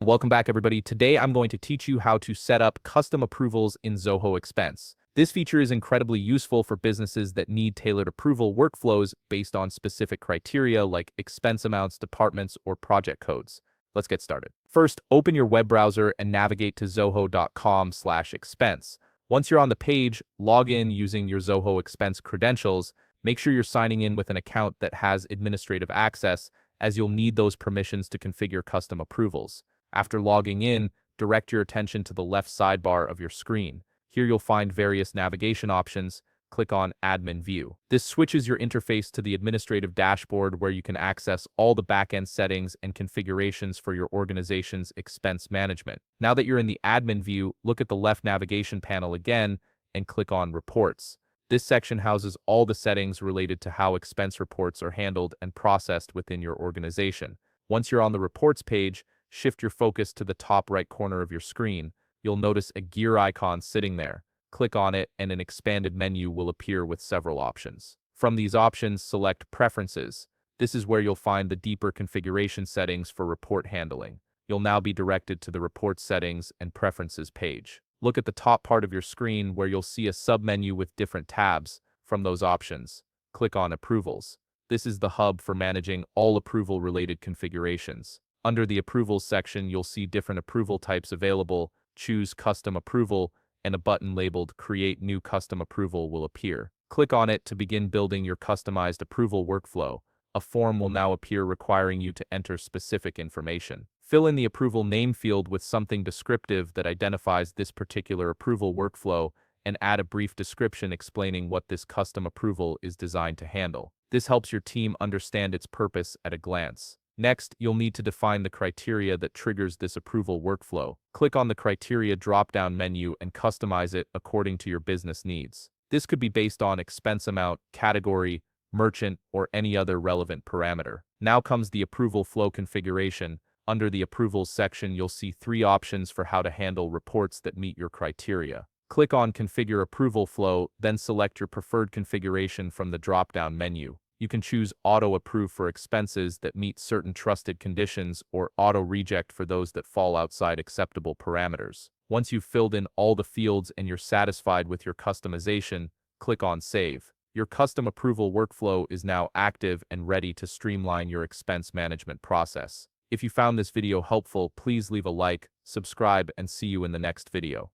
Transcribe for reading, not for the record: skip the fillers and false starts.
Welcome back, everybody. Today, I'm going to teach you how to set up custom approvals in Zoho Expense. This feature is incredibly useful for businesses that need tailored approval workflows based on specific criteria like expense amounts, departments, or project codes. Let's get started. First, open your web browser and navigate to zoho.com/expense. Once you're on the page, log in using your Zoho Expense credentials. Make sure you're signing in with an account that has administrative access, as you'll need those permissions to configure custom approvals. After logging in, direct your attention to the left sidebar of your screen. Here you'll find various navigation options. Click on Admin View. This switches your interface to the administrative dashboard where you can access all the backend settings and configurations for your organization's expense management. Now that you're in the Admin View, look at the left navigation panel again and click on Reports. This section houses all the settings related to how expense reports are handled and processed within your organization. Once you're on the Reports page, shift your focus to the top right corner of your screen. You'll notice a gear icon sitting there. Click on it and an expanded menu will appear with several options. From these options, select Preferences. This is where you'll find the deeper configuration settings for report handling. You'll now be directed to the Report Settings and Preferences page. Look at the top part of your screen where you'll see a submenu with different tabs. From those options, click on Approvals. This is the hub for managing all approval-related configurations. Under the Approvals section, you'll see different approval types available. Choose Custom Approval, and a button labeled Create New Custom Approval will appear. Click on it to begin building your customized approval workflow. A form will now appear requiring you to enter specific information. Fill in the approval name field with something descriptive that identifies this particular approval workflow, and add a brief description explaining what this custom approval is designed to handle. This helps your team understand its purpose at a glance. Next, you'll need to define the criteria that triggers this approval workflow. Click on the Criteria drop-down menu and customize it according to your business needs. This could be based on expense amount, category, merchant, or any other relevant parameter. Now comes the approval flow configuration. Under the Approvals section, you'll see 3 options for how to handle reports that meet your criteria. Click on Configure Approval Flow, then select your preferred configuration from the drop-down menu. You can choose Auto Approve for expenses that meet certain trusted conditions or Auto Reject for those that fall outside acceptable parameters. Once you've filled in all the fields and you're satisfied with your customization, click on Save. Your custom approval workflow is now active and ready to streamline your expense management process. If you found this video helpful, please leave a like, subscribe, and see you in the next video.